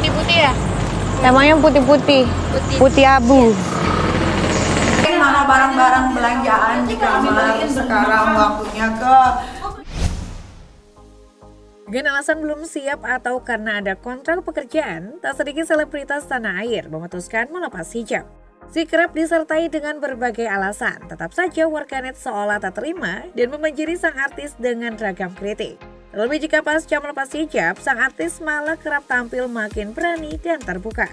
putih-putih ya? Temanya putih-putih, putih abu. Mana barang-barang belanjaan jika sekarang waktunya ke. Dengan alasan belum siap atau karena ada kontrak pekerjaan, tak sedikit selebritas tanah air memutuskan melepas hijab. Si kerap disertai dengan berbagai alasan, tetap saja warganet seolah tak terima dan membanjiri sang artis dengan ragam kritik. Terlebih jika pasca melepas hijab, sang artis malah kerap tampil makin berani dan terbuka.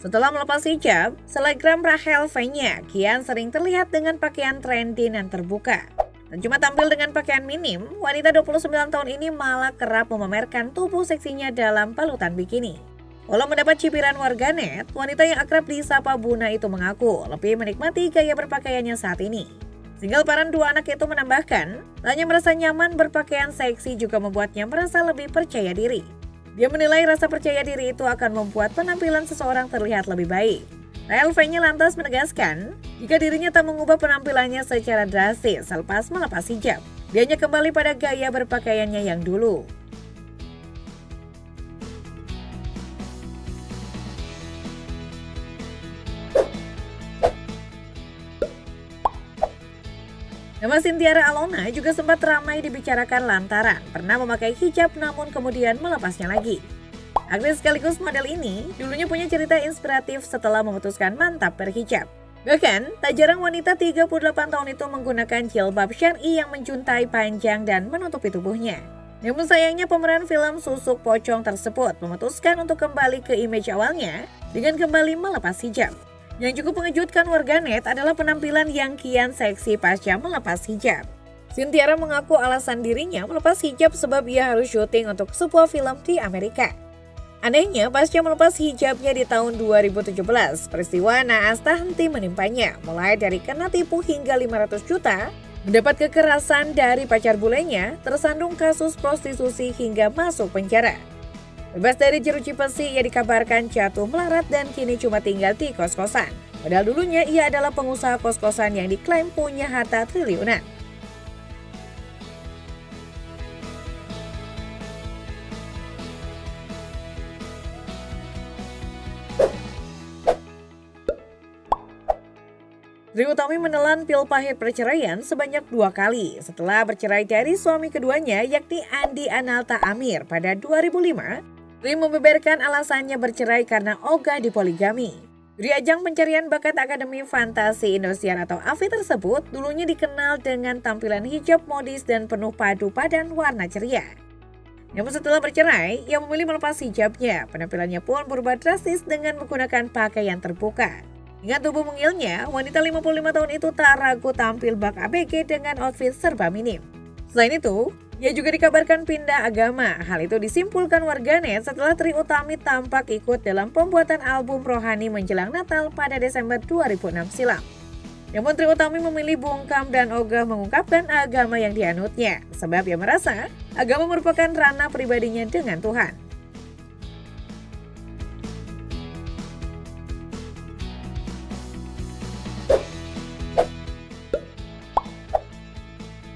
Setelah melepas hijab, selebgram Rachel V-nya kian sering terlihat dengan pakaian trendy dan terbuka. Dan cuma tampil dengan pakaian minim, wanita 29 tahun ini malah kerap memamerkan tubuh seksinya dalam balutan bikini. Walau mendapat cibiran warganet, wanita yang akrab disapa Buna itu mengaku lebih menikmati gaya berpakaiannya saat ini. Single parent dua anak itu menambahkan, tak hanya merasa nyaman berpakaian seksi juga membuatnya merasa lebih percaya diri. Dia menilai rasa percaya diri itu akan membuat penampilan seseorang terlihat lebih baik. Rachel V-nya lantas menegaskan, jika dirinya tak mengubah penampilannya secara drastis selepas melepas hijab, dia hanya kembali pada gaya berpakaiannya yang dulu. Nama Cynthia Alona juga sempat ramai dibicarakan lantaran pernah memakai hijab namun kemudian melepasnya lagi. Aktris sekaligus model ini dulunya punya cerita inspiratif setelah memutuskan mantap berhijab. Bahkan, tak jarang wanita 38 tahun itu menggunakan jilbab syar'i yang menjuntai panjang dan menutupi tubuhnya. Namun sayangnya pemeran film Susuk Pocong tersebut memutuskan untuk kembali ke image awalnya dengan kembali melepas hijab. Yang cukup mengejutkan warganet adalah penampilan yang kian seksi pasca melepas hijab. Cynthia mengaku alasan dirinya melepas hijab sebab ia harus syuting untuk sebuah film di Amerika. Anehnya, pasca melepas hijabnya di tahun 2017, peristiwa naas tak henti menimpanya, mulai dari kena tipu hingga 500 juta, mendapat kekerasan dari pacar bulenya, tersandung kasus prostitusi hingga masuk penjara. Bebas dari jeruji besi, ia dikabarkan jatuh melarat dan kini cuma tinggal di kos-kosan. Padahal dulunya ia adalah pengusaha kos-kosan yang diklaim punya harta triliunan. Trie Utami menelan pil pahit perceraian sebanyak 2 kali setelah bercerai dari suami keduanya yakni Andi Analta Amir pada 2005. Trie membeberkan alasannya bercerai karena ogah dipoligami. Di ajang pencarian bakat Akademi Fantasi Indosiar atau AFI tersebut dulunya dikenal dengan tampilan hijab modis dan penuh padu padan warna ceria. Namun setelah bercerai, ia memilih melepas hijabnya. Penampilannya pun berubah drastis dengan menggunakan pakaian terbuka. Dengan tubuh mungilnya, wanita 55 tahun itu tak ragu tampil bak ABG dengan outfit serba minim. Selain itu, ia juga dikabarkan pindah agama. Hal itu disimpulkan warganet setelah Trie Utami tampak ikut dalam pembuatan album rohani menjelang Natal pada Desember 2006 silam. Namun Trie Utami memilih bungkam dan ogah mengungkapkan agama yang dianutnya, sebab ia merasa agama merupakan ranah pribadinya dengan Tuhan.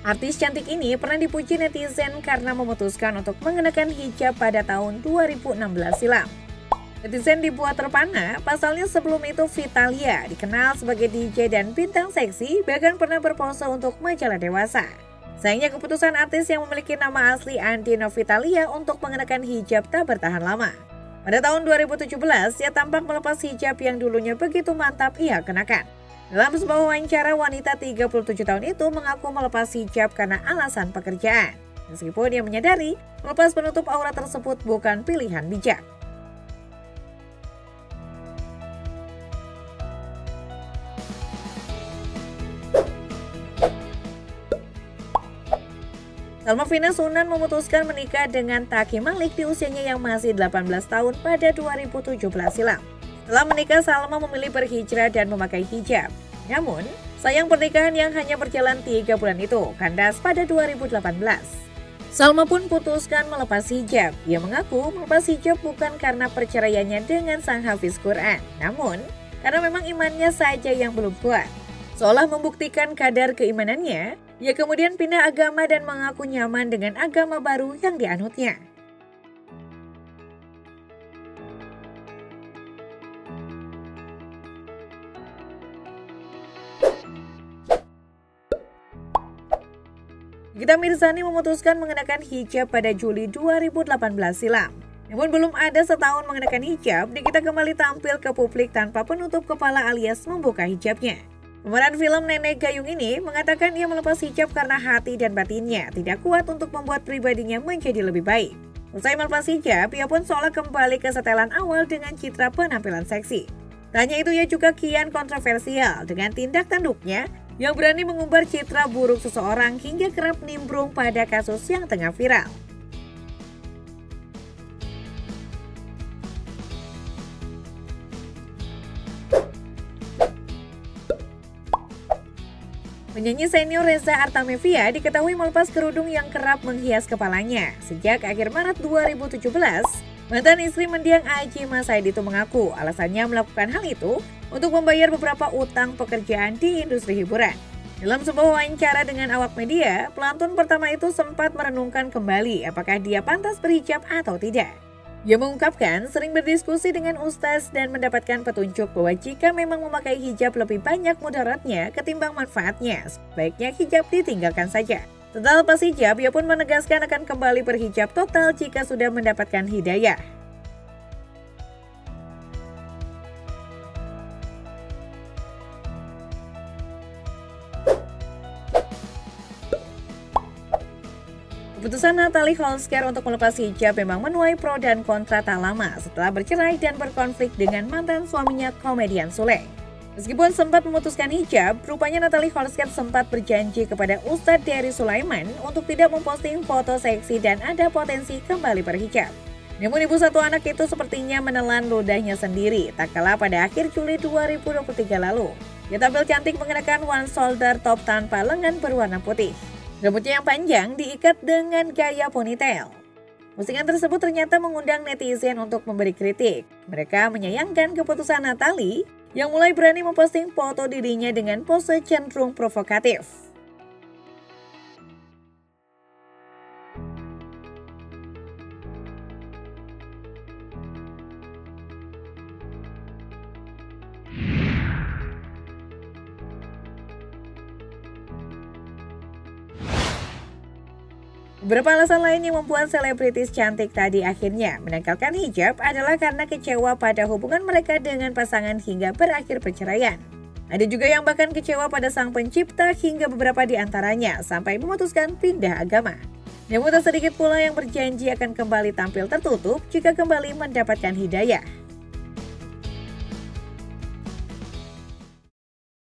Artis cantik ini pernah dipuji netizen karena memutuskan untuk mengenakan hijab pada tahun 2016 silam. Netizen dibuat terpana, pasalnya sebelum itu Vitalia dikenal sebagai DJ dan bintang seksi, bahkan pernah berpose untuk majalah dewasa. Sayangnya keputusan artis yang memiliki nama asli Andi Novitalia untuk mengenakan hijab tak bertahan lama. Pada tahun 2017, ia tampak melepas hijab yang dulunya begitu mantap ia kenakan. Dalam sebuah wawancara, wanita 37 tahun itu mengaku melepas hijab karena alasan pekerjaan. Meskipun dia menyadari, melepas penutup aurat tersebut bukan pilihan bijak. Salma Vina Sunan memutuskan menikah dengan Taki Malik di usianya yang masih 18 tahun pada 2017 silam. Setelah menikah, Salma memilih berhijrah dan memakai hijab. Namun, sayang pernikahan yang hanya berjalan 3 bulan itu kandas pada 2018. Salma pun putuskan melepas hijab. Ia mengaku melepas hijab bukan karena perceraiannya dengan sang hafiz Quran, namun karena memang imannya saja yang belum kuat. Seolah membuktikan kadar keimanannya, Ia kemudian pindah agama dan mengaku nyaman dengan agama baru yang dianutnya. Nikita Mirzani memutuskan mengenakan hijab pada Juli 2018 silam. Namun belum ada setahun mengenakan hijab, Nikita kembali tampil ke publik tanpa penutup kepala alias membuka hijabnya. Pemeran film Nenek Gayung ini mengatakan ia melepas hijab karena hati dan batinnya tidak kuat untuk membuat pribadinya menjadi lebih baik. Usai melepas hijab, ia pun seolah kembali ke setelan awal dengan citra penampilan seksi. Tak hanya itu, ia juga kian kontroversial dengan tindak tanduknya yang berani mengumbar citra buruk seseorang hingga kerap nimbrung pada kasus yang tengah viral. Penyanyi senior Reza Artamevia diketahui melepas kerudung yang kerap menghias kepalanya. Sejak akhir Maret 2017, mantan istri mendiang Aji Masaid itu mengaku alasannya melakukan hal itu untuk membayar beberapa utang pekerjaan di industri hiburan. Dalam sebuah wawancara dengan awak media, pelantun pertama itu sempat merenungkan kembali apakah dia pantas berhijab atau tidak. Ia mengungkapkan sering berdiskusi dengan ustaz dan mendapatkan petunjuk bahwa jika memang memakai hijab lebih banyak mudaratnya ketimbang manfaatnya, sebaiknya hijab ditinggalkan saja. Setelah lepas hijab, ia pun menegaskan akan kembali berhijab total jika sudah mendapatkan hidayah. Keputusan Natalie Holsker untuk melepas hijab memang menuai pro dan kontra tak lama setelah bercerai dan berkonflik dengan mantan suaminya komedian Sule. Meskipun sempat memutuskan hijab, rupanya Natalie Holsker sempat berjanji kepada Ustadz Dery Sulaiman untuk tidak memposting foto seksi dan ada potensi kembali berhijab. Namun ibu satu anak itu sepertinya menelan ludahnya sendiri, tak kalah pada akhir Juli 2023 lalu. Dia tampil cantik mengenakan one shoulder top tanpa lengan berwarna putih. Rambutnya yang panjang diikat dengan gaya ponytail. Postingan tersebut ternyata mengundang netizen untuk memberi kritik. Mereka menyayangkan keputusan Natalie yang mulai berani memposting foto dirinya dengan pose cenderung provokatif. Beberapa alasan lain yang membuat selebritis cantik tadi akhirnya menanggalkan hijab adalah karena kecewa pada hubungan mereka dengan pasangan hingga berakhir perceraian. Ada juga yang bahkan kecewa pada sang pencipta hingga beberapa di antaranya sampai memutuskan pindah agama. Namun tak sedikit pula yang berjanji akan kembali tampil tertutup jika kembali mendapatkan hidayah.